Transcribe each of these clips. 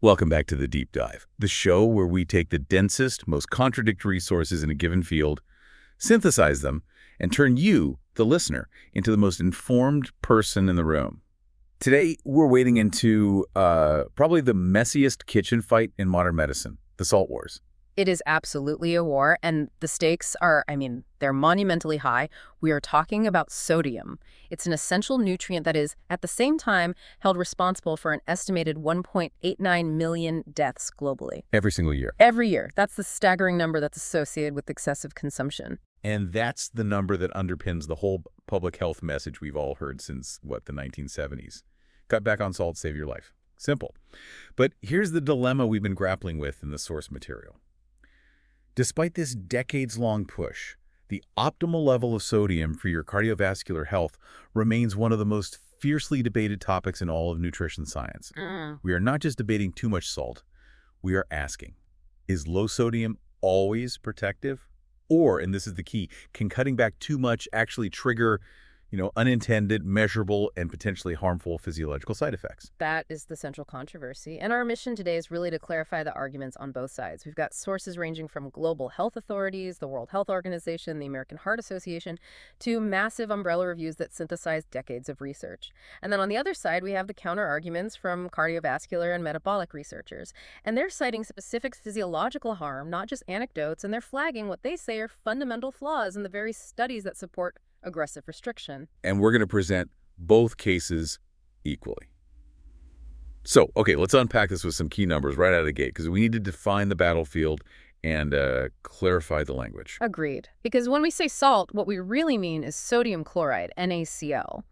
Welcome back to The Deep Dive, the show where we take the densest, most contradictory sources in a given field, synthesize them, and turn you, the listener, into the most informed person in the room. Today, we're wading into probably the messiest kitchen fight in modern medicine, the salt wars. It is absolutely a war, and the stakes are, they're monumentally high. We are talking about sodium. It's an essential nutrient that is, at the same time, held responsible for an estimated 1.89 million deaths globally. Every single year. Every year. That's the staggering number that's associated with excessive consumption. And that's the number that underpins the whole public health message we've all heard since, the 1970s. Cut back on salt, save your life. Simple. But here's the dilemma we've been grappling with in the source material. Despite this decades-long push, the optimal level of sodium for your cardiovascular health remains one of the most fiercely debated topics in all of nutrition science. We are not just debating too much salt. We are asking, is low sodium always protective? Or, and this is the key, can cutting back too much actually trigger unintended, measurable, and potentially harmful physiological side effects? That is the central controversy. And our mission today is really to clarify the arguments on both sides. We've got sources ranging from global health authorities, the World Health Organization, the American Heart Association, to massive umbrella reviews that synthesize decades of research. And then on the other side, we have the counter-arguments from cardiovascular and metabolic researchers. And they're citing specific physiological harm, not just anecdotes, and they're flagging what they say are fundamental flaws in the very studies that support aggressive restriction. And we're going to present both cases equally. So, okay, let's unpack this with some key numbers right out of the gate, because we need to define the battlefield and clarify the language. Agreed. Because when we say salt, what we really mean is sodium chloride, NaCl.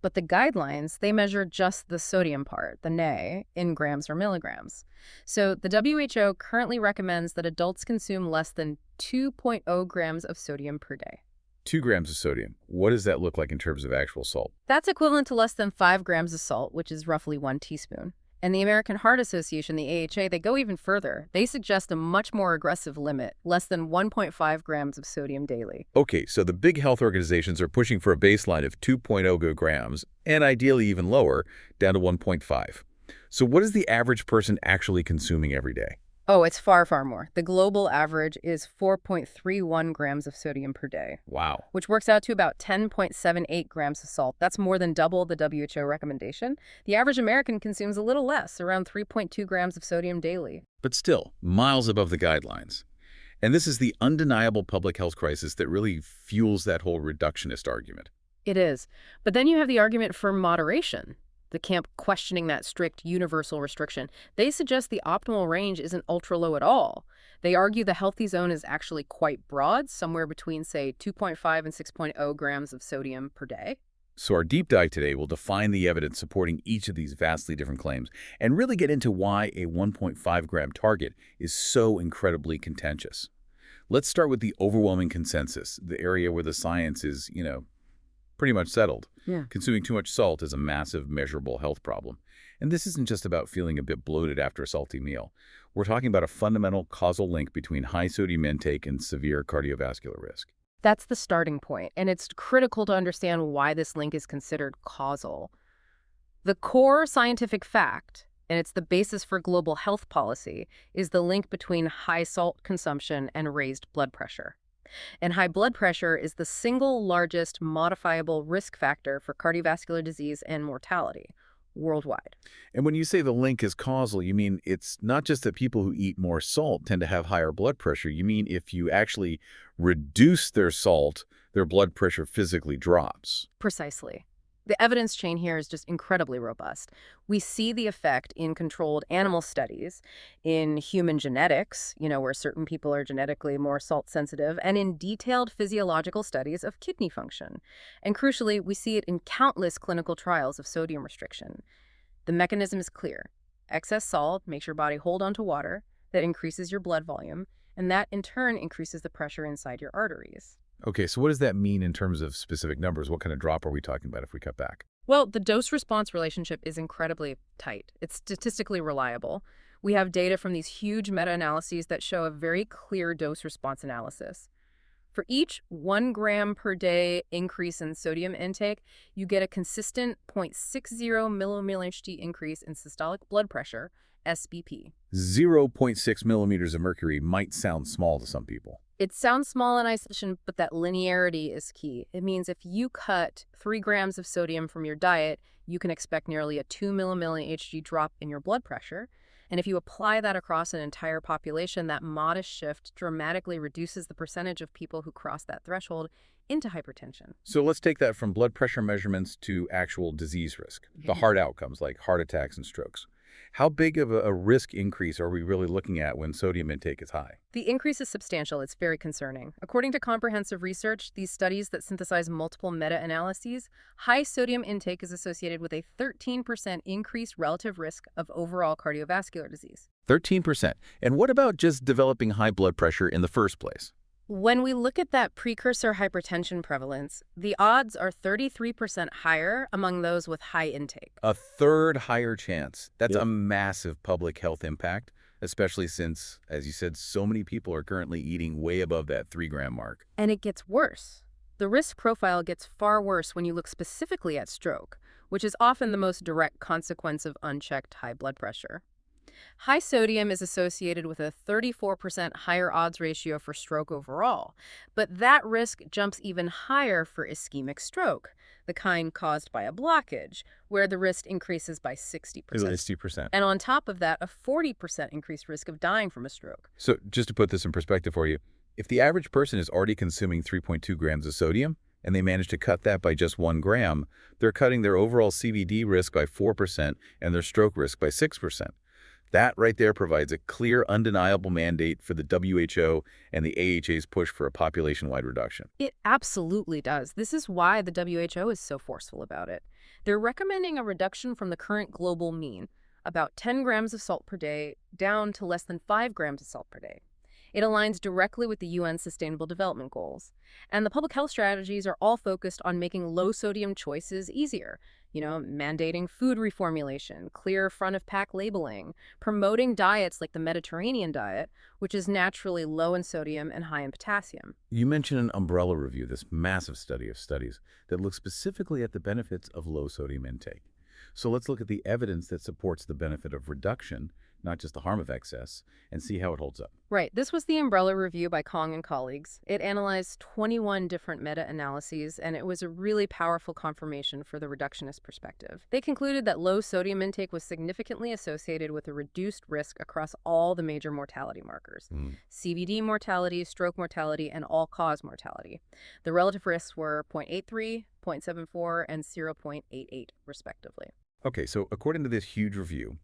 But the guidelines, they measure just the sodium part, the Na, in grams or milligrams. So the WHO currently recommends that adults consume less than 2.0 grams of sodium per day. 2 grams of sodium. What does that look like in terms of actual salt? That's equivalent to less than 5 grams of salt, which is roughly 1 teaspoon. And the American Heart Association, the AHA, they go even further. They suggest a much more aggressive limit, less than 1.5 grams of sodium daily. Okay, so the big health organizations are pushing for a baseline of 2.0 grams, and ideally even lower, down to 1.5. So what is the average person actually consuming every day? Oh, it's far, far more. The global average is 4.31 grams of sodium per day. Wow. Which works out to about 10.78 grams of salt. That's more than double the WHO recommendation. The average American consumes a little less, around 3.2 grams of sodium daily. But still, miles above the guidelines. And this is the undeniable public health crisis that really fuels that whole reductionist argument. It is. But then you have the argument for moderation. The camp questioning that strict universal restriction. They suggest the optimal range isn't ultra-low at all. They argue the healthy zone is actually quite broad, somewhere between, say, 2.5 and 6.0 grams of sodium per day. So our deep dive today will define the evidence supporting each of these vastly different claims and really get into why a 1.5 gram target is so incredibly contentious. Let's start with the overwhelming consensus, the area where the science is, pretty much settled. Yeah. Consuming too much salt is a massive, measurable health problem. And this isn't just about feeling a bit bloated after a salty meal. We're talking about a fundamental causal link between high sodium intake and severe cardiovascular risk. That's the starting point, and it's critical to understand why this link is considered causal. The core scientific fact, and it's the basis for global health policy, is the link between high salt consumption and raised blood pressure. And high blood pressure is the single largest modifiable risk factor for cardiovascular disease and mortality worldwide. And when you say the link is causal, you mean it's not just that people who eat more salt tend to have higher blood pressure. You mean if you actually reduce their salt, their blood pressure physically drops. Precisely. The evidence chain here is just incredibly robust. We see the effect in controlled animal studies, in human genetics, where certain people are genetically more salt sensitive, and in detailed physiological studies of kidney function. And crucially, we see it in countless clinical trials of sodium restriction. The mechanism is clear. Excess salt makes your body hold on to water, that increases your blood volume, and that in turn increases the pressure inside your arteries. Okay, so what does that mean in terms of specific numbers? What kind of drop are we talking about if we cut back? Well, the dose-response relationship is incredibly tight. It's statistically reliable. We have data from these huge meta-analyses that show a very clear dose-response analysis. For each 1 gram per day increase in sodium intake, you get a consistent 0.60 millimHg increase in systolic blood pressure SBP. 0.6 millimeters of mercury might sound small to some people. It sounds small in isolation, but that linearity is key. It means if you cut 3 grams of sodium from your diet, you can expect nearly a 2 millimilli Hg drop in your blood pressure. And if you apply that across an entire population, that modest shift dramatically reduces the percentage of people who cross that threshold into hypertension. So let's take that from blood pressure measurements to actual disease risk, the hard outcomes like heart attacks and strokes. How big of a risk increase are we really looking at when sodium intake is high? The increase is substantial. It's very concerning. According to comprehensive research, these studies that synthesize multiple meta-analyses, high sodium intake is associated with a 13% increased relative risk of overall cardiovascular disease. 13%. And what about just developing high blood pressure in the first place? When we look at that precursor hypertension prevalence, the odds are 33% higher among those with high intake. A third higher chance. That's a massive public health impact, especially since, as you said, so many people are currently eating way above that 3-gram mark. And it gets worse. The risk profile gets far worse when you look specifically at stroke, which is often the most direct consequence of unchecked high blood pressure. High sodium is associated with a 34% higher odds ratio for stroke overall, but that risk jumps even higher for ischemic stroke, the kind caused by a blockage, where the risk increases by 60%. 60%. And on top of that, a 40% increased risk of dying from a stroke. So just to put this in perspective for you, if the average person is already consuming 3.2 grams of sodium, and they manage to cut that by just 1 gram, they're cutting their overall CVD risk by 4% and their stroke risk by 6%. That right there provides a clear, undeniable mandate for the WHO and the AHA's push for a population-wide reduction. It absolutely does. This is why the WHO is so forceful about it. They're recommending a reduction from the current global mean, about 10 grams of salt per day, down to less than 5 grams of salt per day. It aligns directly with the UN Sustainable Development Goals. And the public health strategies are all focused on making low-sodium choices easier. Mandating food reformulation, clear front-of-pack labeling, promoting diets like the Mediterranean diet, which is naturally low in sodium and high in potassium. You mentioned an umbrella review, this massive study of studies that looks specifically at the benefits of low sodium intake. So let's look at the evidence that supports the benefit of reduction, not just the harm of excess, and see how it holds up. Right. This was the umbrella review by Kong and colleagues. It analyzed 21 different meta-analyses, and it was a really powerful confirmation for the reductionist perspective. They concluded that low sodium intake was significantly associated with a reduced risk across all the major mortality markers: CVD mortality, stroke mortality, and all-cause mortality. The relative risks were 0.83, 0.74, and 0.88, respectively. Okay, so according to this huge review,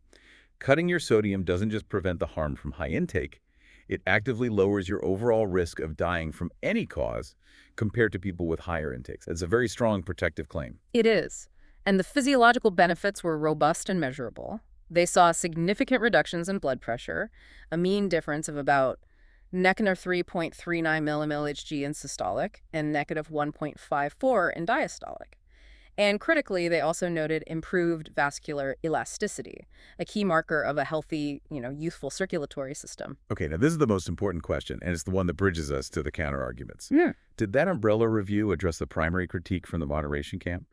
cutting your sodium doesn't just prevent the harm from high intake, it actively lowers your overall risk of dying from any cause compared to people with higher intakes. It's a very strong protective claim. It is. And the physiological benefits were robust and measurable. They saw significant reductions in blood pressure, a mean difference of about negative 3.39 millimil Hg in systolic and negative 1.54 in diastolic. And critically, they also noted improved vascular elasticity, a key marker of a healthy, youthful circulatory system. Okay, now this is the most important question, and it's the one that bridges us to the counterarguments. Yeah. Did that umbrella review address the primary critique from the moderation camp?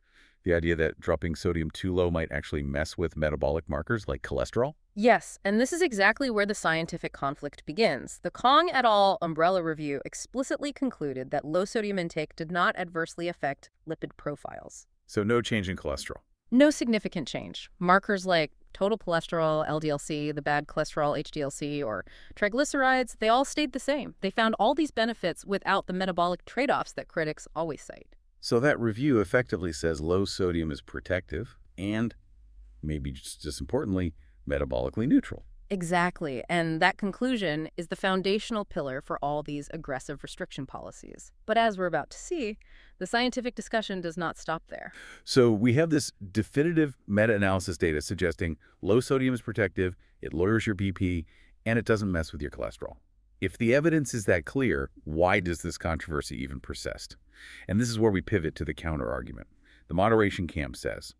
The idea that dropping sodium too low might actually mess with metabolic markers like cholesterol? Yes, and this is exactly where the scientific conflict begins. The Kong et al. Umbrella review explicitly concluded that low sodium intake did not adversely affect lipid profiles. So no change in cholesterol. No significant change. Markers like total cholesterol, LDL-C, the bad cholesterol, HDL-C, or triglycerides, they all stayed the same. They found all these benefits without the metabolic trade-offs that critics always cite. So that review effectively says low sodium is protective and, maybe just as importantly, metabolically neutral. Exactly, and that conclusion is the foundational pillar for all these aggressive restriction policies. But as we're about to see, the scientific discussion does not stop there. So we have this definitive meta-analysis data suggesting low sodium is protective, it lowers your BP, and it doesn't mess with your cholesterol. If the evidence is that clear, why does this controversy even persist? And this is where we pivot to the counter-argument. The moderation camp says,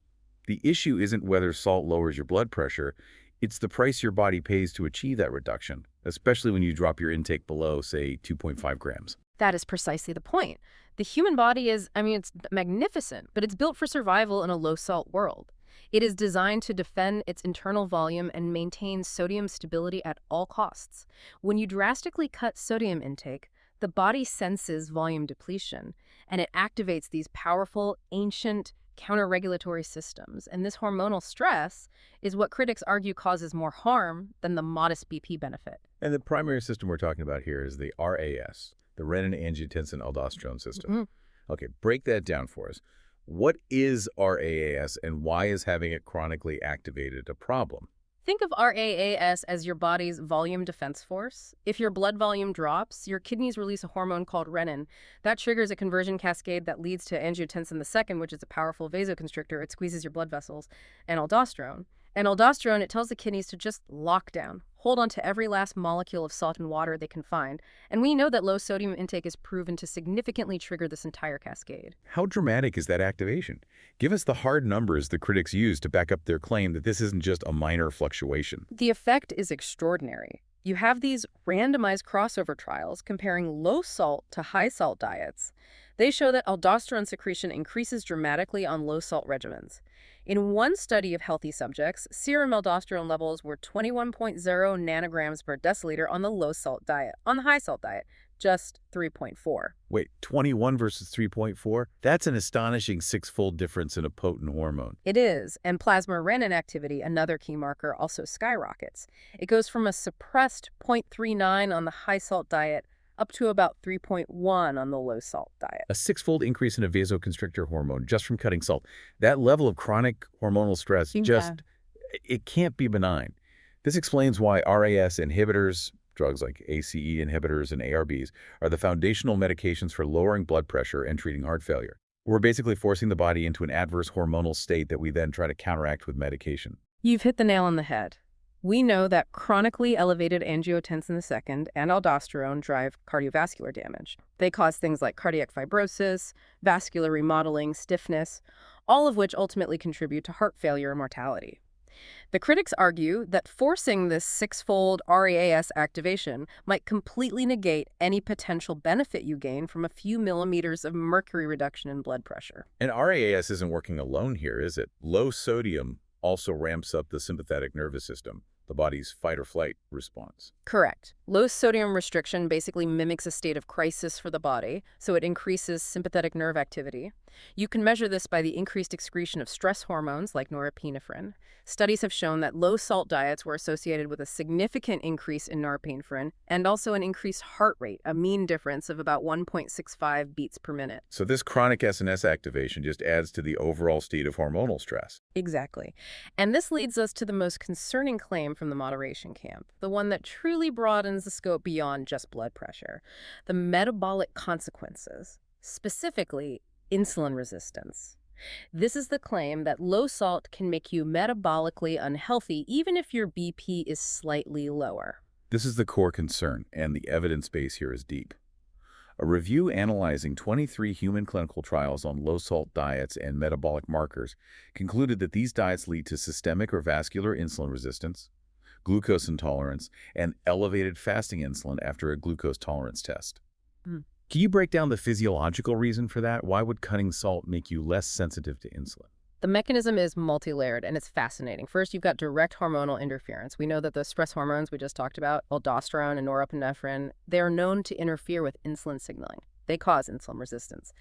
the issue isn't whether salt lowers your blood pressure, it's the price your body pays to achieve that reduction, especially when you drop your intake below, say, 2.5 grams. That is precisely the point. The human body is, it's magnificent, but it's built for survival in a low-salt world. It is designed to defend its internal volume and maintain sodium stability at all costs. When you drastically cut sodium intake, the body senses volume depletion, and it activates these powerful, ancient, counter-regulatory systems. And this hormonal stress is what critics argue causes more harm than the modest BP benefit. And the primary system we're talking about here is the RAS, the renin-angiotensin-aldosterone system. Mm-hmm. Okay, break that down for us. What is RAAS and why is having it chronically activated a problem? Think of RAAS as your body's volume defense force. If your blood volume drops, your kidneys release a hormone called renin. That triggers a conversion cascade that leads to angiotensin II, which is a powerful vasoconstrictor. It squeezes your blood vessels, and aldosterone. And aldosterone, it tells the kidneys to just lock down, hold on to every last molecule of salt and water they can find. And we know that low sodium intake is proven to significantly trigger this entire cascade. How dramatic is that activation? Give us the hard numbers the critics use to back up their claim that this isn't just a minor fluctuation. The effect is extraordinary. You have these randomized crossover trials comparing low salt to high salt diets. They show that aldosterone secretion increases dramatically on low salt regimens. In one study of healthy subjects, serum aldosterone levels were 21.0 nanograms per deciliter on the low salt diet. On the high salt diet, just 3.4. Wait, 21 versus 3.4? That's an astonishing six-fold difference in a potent hormone. It is, and plasma renin activity, another key marker, also skyrockets. It goes from a suppressed 0.39 on the high salt diet up to about 3.1 on the low salt diet. A six-fold increase in a vasoconstrictor hormone just from cutting salt. That level of chronic hormonal stress it can't be benign. This explains why RAS inhibitors, drugs like ACE inhibitors and ARBs, are the foundational medications for lowering blood pressure and treating heart failure. We're basically forcing the body into an adverse hormonal state that we then try to counteract with medication. You've hit the nail on the head. We know that chronically elevated angiotensin II and aldosterone drive cardiovascular damage. They cause things like cardiac fibrosis, vascular remodeling, stiffness, all of which ultimately contribute to heart failure and mortality. The critics argue that forcing this six-fold RAAS activation might completely negate any potential benefit you gain from a few millimeters of mercury reduction in blood pressure. And RAAS isn't working alone here, is it? Low sodium also ramps up the sympathetic nervous system, the body's fight-or-flight response. Correct. Low sodium restriction basically mimics a state of crisis for the body, so it increases sympathetic nerve activity. You can measure this by the increased excretion of stress hormones like norepinephrine. Studies have shown that low-salt diets were associated with a significant increase in norepinephrine and also an increased heart rate, a mean difference of about 1.65 beats per minute. So this chronic SNS activation just adds to the overall state of hormonal stress. Exactly. And this leads us to the most concerning claim from the moderation camp, the one that truly broadens the scope beyond just blood pressure, the metabolic consequences, specifically insulin resistance. This is the claim that low salt can make you metabolically unhealthy even if your BP is slightly lower. This is the core concern, and the evidence base here is deep. A review analyzing 23 human clinical trials on low-salt diets and metabolic markers concluded that these diets lead to systemic or vascular insulin resistance, glucose intolerance, and elevated fasting insulin after a glucose tolerance test. Can you break down the physiological reason for that? Why would cutting salt make you less sensitive to insulin? The mechanism is multi-layered, and it's fascinating. First, you've got direct hormonal interference. We know that the stress hormones we just talked about, aldosterone and norepinephrine, they are known to interfere with insulin signaling. They cause insulin resistance.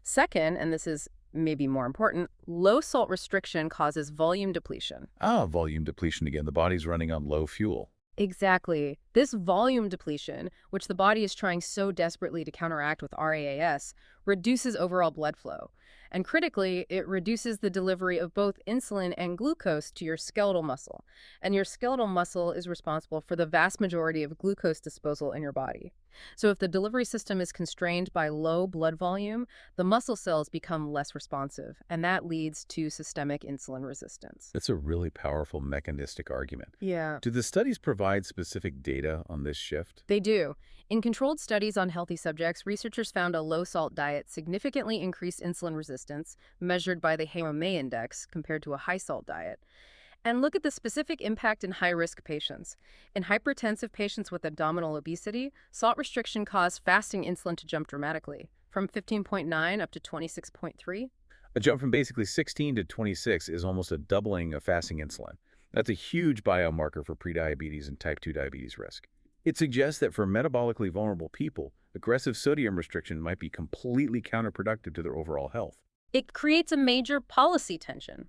Second, and this is maybe more important, low salt restriction causes volume depletion. Volume depletion again. The body's running on low fuel. Exactly. This volume depletion, which the body is trying so desperately to counteract with RAAS, reduces overall blood flow. And critically, it reduces the delivery of both insulin and glucose to your skeletal muscle. And your skeletal muscle is responsible for the vast majority of glucose disposal in your body. So if the delivery system is constrained by low blood volume, the muscle cells become less responsive, and that leads to systemic insulin resistance. That's a really powerful mechanistic argument. Yeah. Do the studies provide specific data on this shift? They do. In controlled studies on healthy subjects, researchers found a low-salt diet significantly increased insulin resistance, measured by the HAM-A index, compared to a high-salt diet. And look at the specific impact in high-risk patients. In hypertensive patients with abdominal obesity, salt restriction caused fasting insulin to jump dramatically, from 15.9 up to 26.3. A jump from basically 16 to 26 is almost a doubling of fasting insulin. That's a huge biomarker for prediabetes and type 2 diabetes risk. It suggests that for metabolically vulnerable people, aggressive sodium restriction might be completely counterproductive to their overall health. It creates a major policy tension.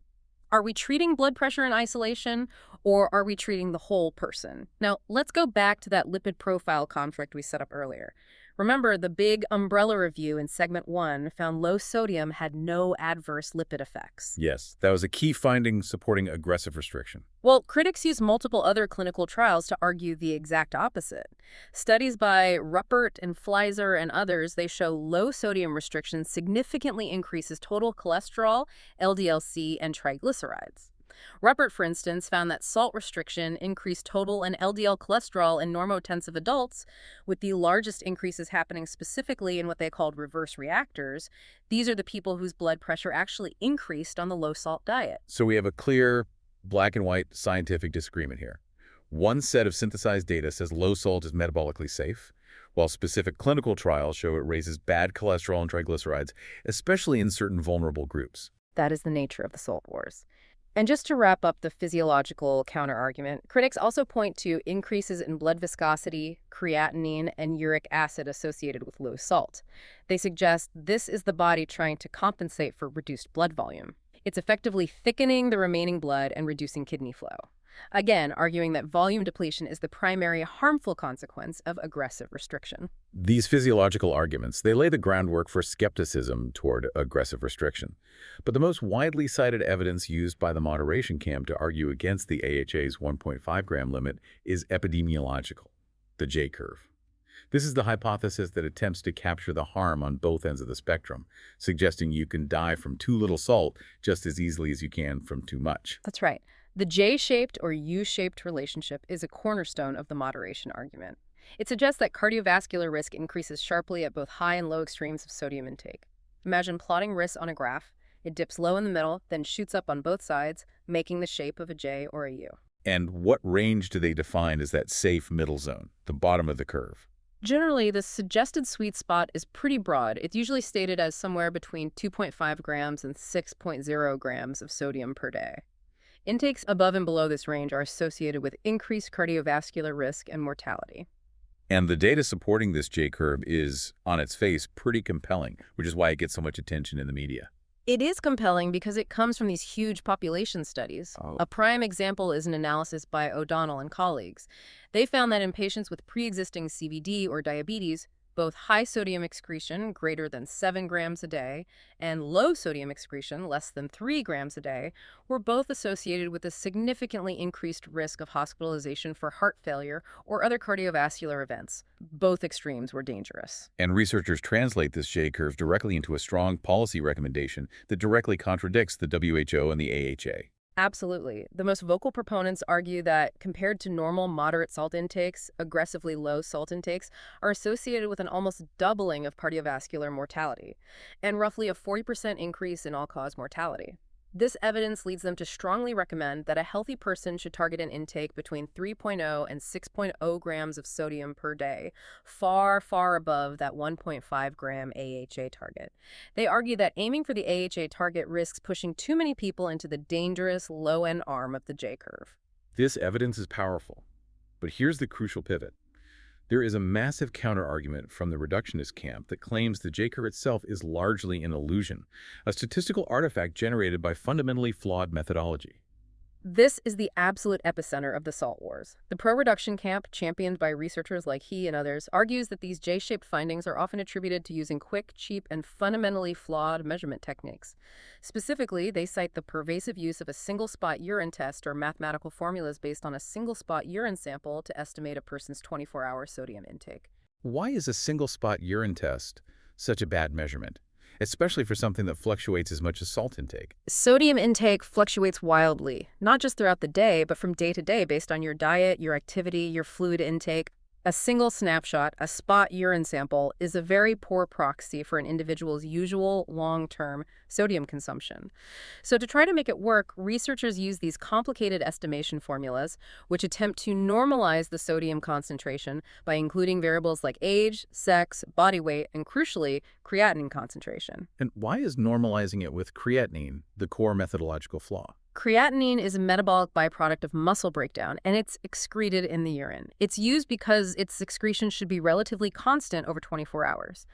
Are we treating blood pressure in isolation, or are we treating the whole person? Now, let's go back to that lipid profile conflict we set up earlier. Remember, the big umbrella review in segment 1 found low sodium had no adverse lipid effects. Yes, that was a key finding supporting aggressive restriction. Well, critics use multiple other clinical trials to argue the exact opposite. Studies by Ruppert and Fleiser and others, they show low sodium restriction significantly increases total cholesterol, LDL-C, and triglycerides. Ruppert, for instance, found that salt restriction increased total and LDL cholesterol in normotensive adults, with the largest increases happening specifically in what they called reverse reactors. These are the people whose blood pressure actually increased on the low-salt diet. So we have a clear black and white scientific disagreement here. One set of synthesized data says low salt is metabolically safe, while specific clinical trials show it raises bad cholesterol and triglycerides, especially in certain vulnerable groups. That is the nature of the salt wars. And just to wrap up the physiological counterargument, critics also point to increases in blood viscosity, creatinine, and uric acid associated with low salt. They suggest this is the body trying to compensate for reduced blood volume. It's effectively thickening the remaining blood and reducing kidney flow. Again, arguing that volume depletion is the primary harmful consequence of aggressive restriction. These physiological arguments, they lay the groundwork for skepticism toward aggressive restriction. But the most widely cited evidence used by the moderation camp to argue against the AHA's 1.5 gram limit is epidemiological, the J-curve. This is the hypothesis that attempts to capture the harm on both ends of the spectrum, suggesting you can die from too little salt just as easily as you can from too much. That's right. The J-shaped or U-shaped relationship is a cornerstone of the moderation argument. It suggests that cardiovascular risk increases sharply at both high and low extremes of sodium intake. Imagine plotting risks on a graph. It dips low in the middle, then shoots up on both sides, making the shape of a J or a U. And what range do they define as that safe middle zone, the bottom of the curve? Generally, the suggested sweet spot is pretty broad. It's usually stated as somewhere between 2.5 grams and 6.0 grams of sodium per day. Intakes above and below this range are associated with increased cardiovascular risk and mortality. And the data supporting this J-curve is, on its face, pretty compelling, which is why it gets so much attention in the media. It is compelling because it comes from these huge population studies. A prime example is an analysis by O'Donnell and colleagues. They found that in patients with pre-existing CVD or diabetes, both high sodium excretion, greater than 7 grams a day, and low sodium excretion, less than 3 grams a day, were both associated with a significantly increased risk of hospitalization for heart failure or other cardiovascular events. Both extremes were dangerous. And researchers translate this J-curve directly into a strong policy recommendation that directly contradicts the WHO and the AHA. Absolutely. The most vocal proponents argue that compared to normal moderate salt intakes, aggressively low salt intakes are associated with an almost doubling of cardiovascular mortality and roughly a 40% increase in all-cause mortality. This evidence leads them to strongly recommend that a healthy person should target an intake between 3.0 and 6.0 grams of sodium per day, far, far above that 1.5 gram AHA target. They argue that aiming for the AHA target risks pushing too many people into the dangerous low-end arm of the J-curve. This evidence is powerful, but here's the crucial pivot. There is a massive counterargument from the reductionist camp that claims the J-curve itself is largely an illusion, a statistical artifact generated by fundamentally flawed methodology. This is the absolute epicenter of the salt wars. The pro-reduction camp, championed by researchers like he and others, argues that these J-shaped findings are often attributed to using quick, cheap, and fundamentally flawed measurement techniques. Specifically, they cite the pervasive use of a single-spot urine test or mathematical formulas based on a single-spot urine sample to estimate a person's 24-hour sodium intake. Why is a single-spot urine test such a bad measurement, especially for something that fluctuates as much as salt intake? Sodium intake fluctuates wildly, not just throughout the day, but from day to day based on your diet, your activity, your fluid intake. A single snapshot, a spot urine sample, is a very poor proxy for an individual's usual long-term sodium consumption. So to try to make it work, researchers use these complicated estimation formulas, which attempt to normalize the sodium concentration by including variables like age, sex, body weight, and crucially, creatinine concentration. And why is normalizing it with creatinine the core methodological flaw? Creatinine is a metabolic byproduct of muscle breakdown, and it's excreted in the urine. It's used because its excretion should be relatively constant over 24 hours.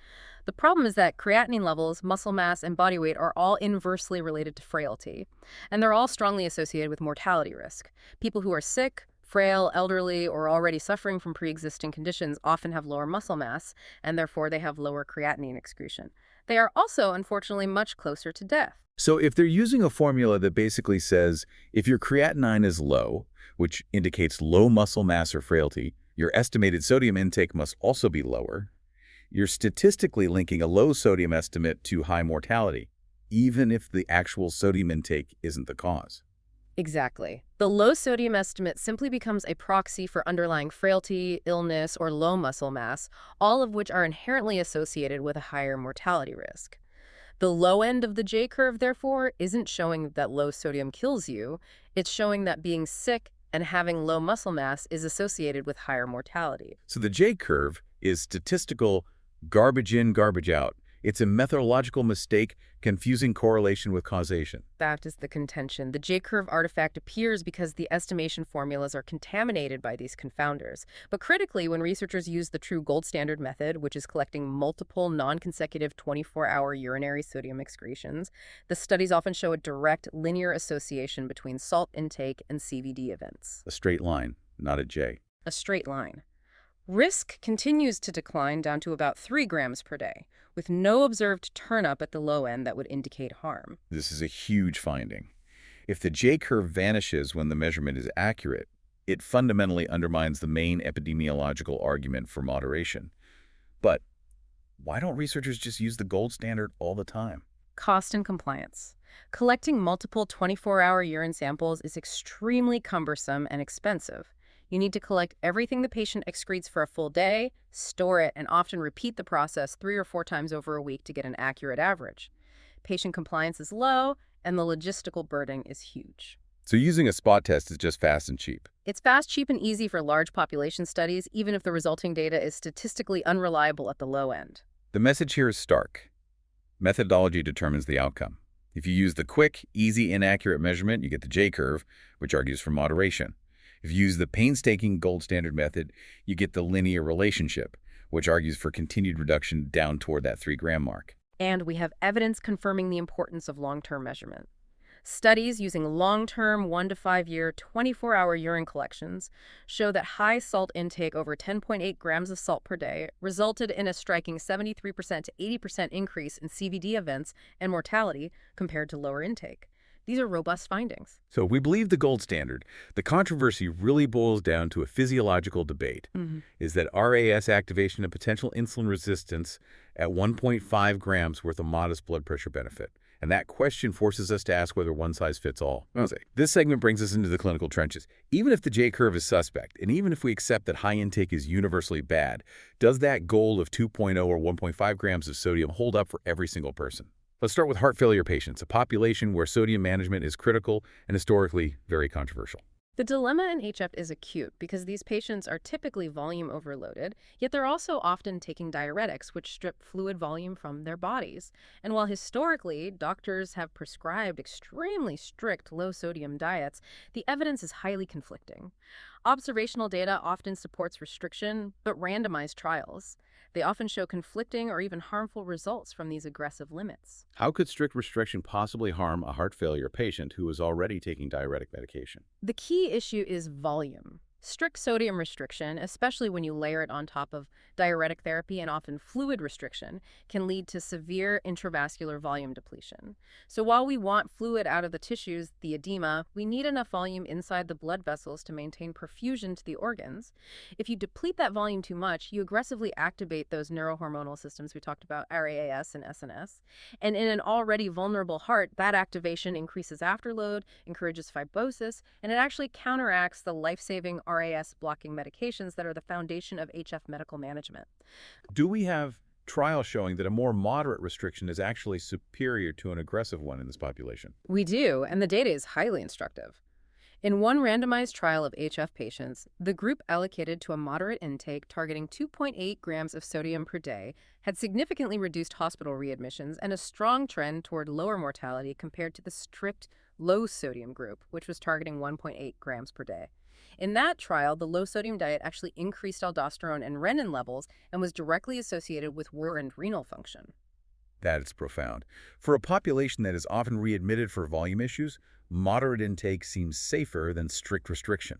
The problem is that creatinine levels, muscle mass, and body weight are all inversely related to frailty, and they're all strongly associated with mortality risk. People who are sick, frail, elderly, or already suffering from pre-existing conditions often have lower muscle mass, and therefore they have lower creatinine excretion. They are also, unfortunately, much closer to death. So if they're using a formula that basically says if your creatinine is low, which indicates low muscle mass or frailty, your estimated sodium intake must also be lower, you're statistically linking a low sodium estimate to high mortality, even if the actual sodium intake isn't the cause. Exactly. The low sodium estimate simply becomes a proxy for underlying frailty, illness, or low muscle mass, all of which are inherently associated with a higher mortality risk. The low end of the J-curve, therefore, isn't showing that low sodium kills you. It's showing that being sick and having low muscle mass is associated with higher mortality. So the J-curve is statistical garbage in, garbage out. It's a methodological mistake, confusing correlation with causation. That is the contention. The J-curve artifact appears because the estimation formulas are contaminated by these confounders. But critically, when researchers use the true gold standard method, which is collecting multiple non-consecutive 24-hour urinary sodium excretions, the studies often show a direct linear association between salt intake and CVD events. A straight line, not a J. A straight line. Risk continues to decline down to about 3 grams per day, with no observed turn-up at the low end that would indicate harm. This is a huge finding. If the J-curve vanishes when the measurement is accurate, it fundamentally undermines the main epidemiological argument for moderation. But why don't researchers just use the gold standard all the time? Cost and compliance. Collecting multiple 24-hour urine samples is extremely cumbersome and expensive. You need to collect everything the patient excretes for a full day, store it, and often repeat the process 3 or 4 times over a week to get an accurate average. Patient compliance is low, and the logistical burden is huge. So using a spot test is just fast and cheap. It's fast, cheap, and easy for large population studies, even if the resulting data is statistically unreliable at the low end. The message here is stark. Methodology determines the outcome. If you use the quick, easy, inaccurate measurement, you get the J-curve, which argues for moderation. If you use the painstaking gold standard method, you get the linear relationship, which argues for continued reduction down toward that 3-gram mark. And we have evidence confirming the importance of long-term measurement. Studies using long-term 1 to 5 year, 24-hour urine collections show that high salt intake over 10.8 grams of salt per day resulted in a striking 73% to 80% increase in CVD events and mortality compared to lower intake. These are robust findings. So if we believe the gold standard, the controversy really boils down to a physiological debate. Is that RAAS activation and potential insulin resistance at 1.5 grams worth a modest blood pressure benefit? And that question forces us to ask whether one size fits all. This segment brings us into the clinical trenches. Even if the J-curve is suspect, and even if we accept that high intake is universally bad, does that goal of 2.0 or 1.5 grams of sodium hold up for every single person? Let's start with heart failure patients, a population where sodium management is critical and historically very controversial. The dilemma in HF is acute because these patients are typically volume overloaded, yet they're also often taking diuretics, which strip fluid volume from their bodies. And while historically doctors have prescribed extremely strict low-sodium diets, the evidence is highly conflicting. Observational data often supports restriction, but randomized trials. They often show conflicting or even harmful results from these aggressive limits. How could strict restriction possibly harm a heart failure patient who is already taking diuretic medication? The key issue is volume. Strict sodium restriction, especially when you layer it on top of diuretic therapy and often fluid restriction, can lead to severe intravascular volume depletion. So while we want fluid out of the tissues, the edema, we need enough volume inside the blood vessels to maintain perfusion to the organs. If you deplete that volume too much, you aggressively activate those neurohormonal systems we talked about, RAAS and SNS. And in an already vulnerable heart, that activation increases afterload, encourages fibrosis, and it actually counteracts the life-saving RAAS blocking medications that are the foundation of HF medical management. Do we have trials showing that a more moderate restriction is actually superior to an aggressive one in this population? We do, and the data is highly instructive. In one randomized trial of HF patients, the group allocated to a moderate intake targeting 2.8 grams of sodium per day had significantly reduced hospital readmissions and a strong trend toward lower mortality compared to the strict low-sodium group, which was targeting 1.8 grams per day. In that trial, the low-sodium diet actually increased aldosterone and renin levels and was directly associated with worsened renal function. That is profound. For a population that is often readmitted for volume issues, moderate intake seems safer than strict restriction.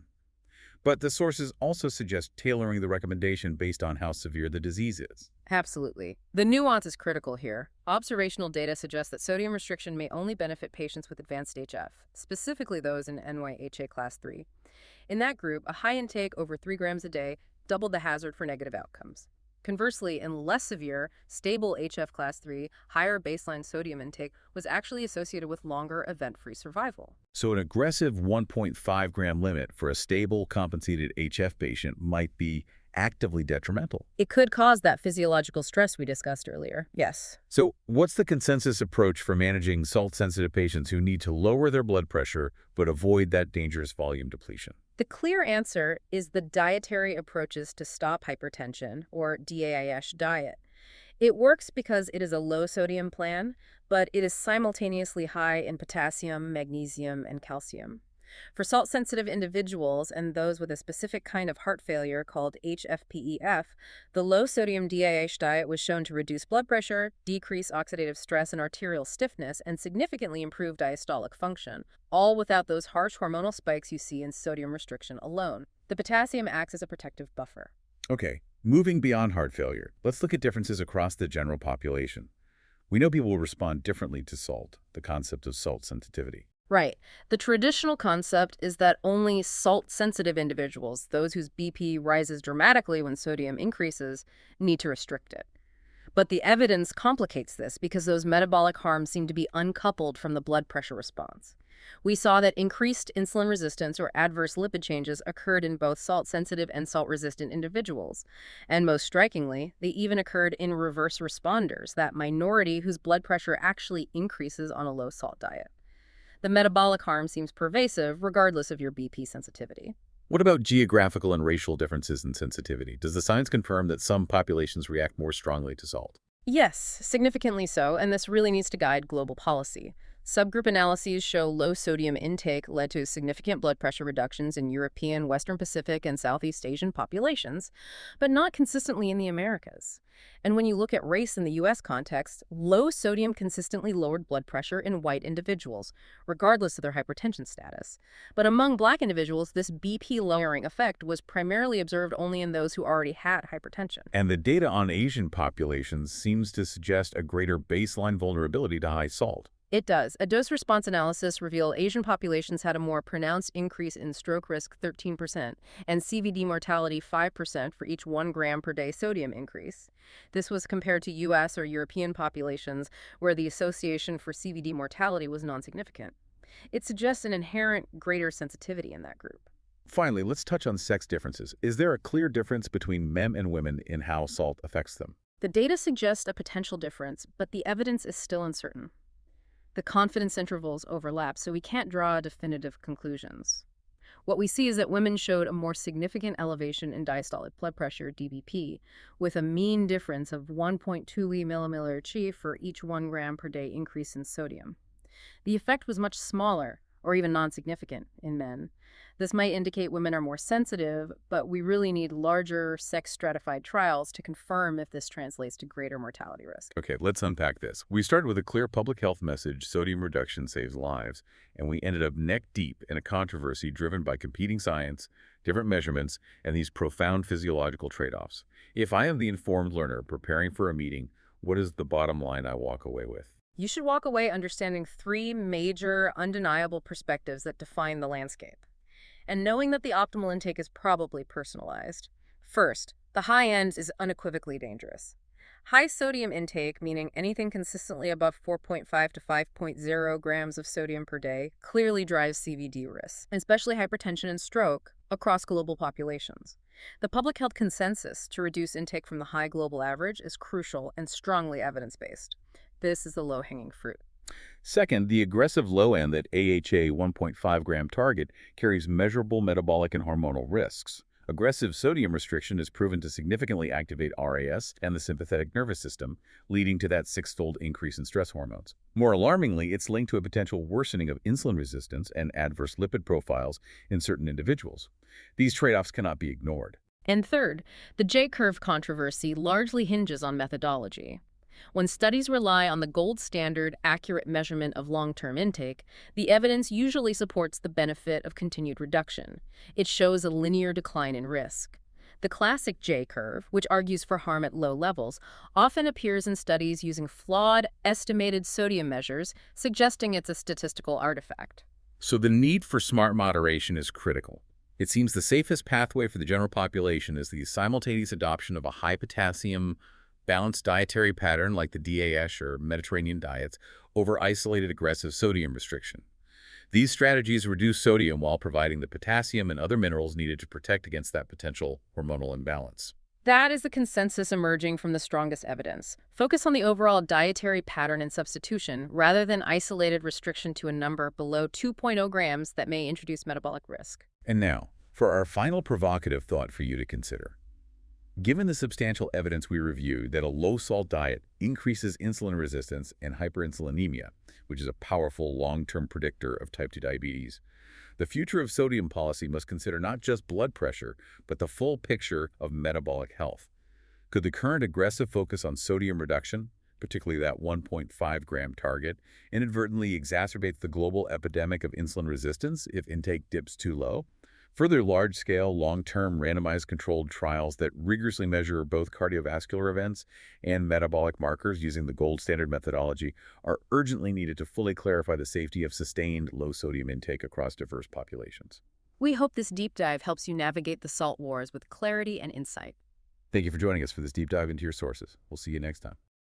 But the sources also suggest tailoring the recommendation based on how severe the disease is. Absolutely. The nuance is critical here. Observational data suggests that sodium restriction may only benefit patients with advanced HF, specifically those in NYHA class 3. In that group, a high intake over 3 grams a day doubled the hazard for negative outcomes. Conversely, in less severe, stable HF class 3, higher baseline sodium intake was actually associated with longer event-free survival. So an aggressive 1.5-gram limit for a stable, compensated HF patient might be actively detrimental. It could cause that physiological stress we discussed earlier. Yes. So what's the consensus approach for managing salt-sensitive patients who need to lower their blood pressure but avoid that dangerous volume depletion? The clear answer is the dietary approaches to stop hypertension, or DAIS diet. It works because it is a low-sodium plan, but it is simultaneously high in potassium, magnesium, and calcium. For salt-sensitive individuals and those with a specific kind of heart failure called HFpEF, the low-sodium DAIS diet was shown to reduce blood pressure, decrease oxidative stress and arterial stiffness, and significantly improve diastolic function, all without those harsh hormonal spikes you see in sodium restriction alone. The potassium acts as a protective buffer. Okay, moving beyond heart failure, let's look at differences across the general population. We know people will respond differently to salt, the concept of salt sensitivity. Right. The traditional concept is that only salt-sensitive individuals, those whose BP rises dramatically when sodium increases, need to restrict it. But the evidence complicates this because those metabolic harms seem to be uncoupled from the blood pressure response. We saw that increased insulin resistance or adverse lipid changes occurred in both salt-sensitive and salt-resistant individuals. And most strikingly, they even occurred in reverse responders, that minority whose blood pressure actually increases on a low-salt diet. The metabolic harm seems pervasive regardless of your BP sensitivity. What about geographical and racial differences in sensitivity? Does the science confirm that some populations react more strongly to salt? Yes, significantly so, and this really needs to guide global policy. Subgroup analyses show low sodium intake led to significant blood pressure reductions in European, Western Pacific, and Southeast Asian populations, but not consistently in the Americas. And when you look at race in the U.S. context, low sodium consistently lowered blood pressure in white individuals, regardless of their hypertension status. But among Black individuals, this BP lowering effect was primarily observed only in those who already had hypertension. And the data on Asian populations seems to suggest a greater baseline vulnerability to high salt. It does. A dose-response analysis revealed Asian populations had a more pronounced increase in stroke risk 13% and CVD mortality 5% for each 1 gram per day sodium increase. This was compared to U.S. or European populations where the association for CVD mortality was non-significant. It suggests an inherent greater sensitivity in that group. Finally, let's touch on sex differences. Is there a clear difference between men and women in how salt affects them? The data suggest a potential difference, but the evidence is still uncertain. The confidence intervals overlap, so we can't draw definitive conclusions. What we see is that women showed a more significant elevation in diastolic blood pressure, DBP, with a mean difference of 1.2 mmol Chi for each 1 gram per day increase in sodium. The effect was much smaller, or even non-significant, in men. This might indicate women are more sensitive, but we really need larger sex-stratified trials to confirm if this translates to greater mortality risk. Okay, let's unpack this. We started with a clear public health message, sodium reduction saves lives, and we ended up neck-deep in a controversy driven by competing science, different measurements, and these profound physiological trade-offs. If I am the informed learner preparing for a meeting, what is the bottom line I walk away with? You should walk away understanding 3 major, undeniable perspectives that define the landscape, and knowing that the optimal intake is probably personalized. First, the high end is unequivocally dangerous. High sodium intake, meaning anything consistently above 4.5 to 5.0 grams of sodium per day, clearly drives CVD risks, especially hypertension and stroke, across global populations. The public health consensus to reduce intake from the high global average is crucial and strongly evidence-based. This is the low-hanging fruit. Second, the aggressive low end, that AHA 1.5 gram target, carries measurable metabolic and hormonal risks. Aggressive sodium restriction is proven to significantly activate RAS and the sympathetic nervous system, leading to that six-fold increase in stress hormones. More alarmingly, it's linked to a potential worsening of insulin resistance and adverse lipid profiles in certain individuals. These trade-offs cannot be ignored. And third, the J-curve controversy largely hinges on methodology. When studies rely on the gold standard accurate measurement of long-term intake, the evidence usually supports the benefit of continued reduction. It shows a linear decline in risk. The classic J-curve, which argues for harm at low levels, often appears in studies using flawed, estimated sodium measures, suggesting it's a statistical artifact. So the need for smart moderation is critical. It seems the safest pathway for the general population is the simultaneous adoption of a high-potassium, balanced dietary pattern like the DAS or Mediterranean diets over isolated aggressive sodium restriction. These strategies reduce sodium while providing the potassium and other minerals needed to protect against that potential hormonal imbalance. That is the consensus emerging from the strongest evidence. Focus on the overall dietary pattern and substitution rather than isolated restriction to a number below 2.0 grams that may introduce metabolic risk. And now, for our final provocative thought for you to consider. Given the substantial evidence we reviewed that a low-salt diet increases insulin resistance and hyperinsulinemia, which is a powerful long-term predictor of type 2 diabetes, the future of sodium policy must consider not just blood pressure, but the full picture of metabolic health. Could the current aggressive focus on sodium reduction, particularly that 1.5 gram target, inadvertently exacerbates the global epidemic of insulin resistance if intake dips too low? Further large-scale, long-term, randomized controlled trials that rigorously measure both cardiovascular events and metabolic markers using the gold standard methodology are urgently needed to fully clarify the safety of sustained low-sodium intake across diverse populations. We hope this deep dive helps you navigate the salt wars with clarity and insight. Thank you for joining us for this deep dive into your sources. We'll see you next time.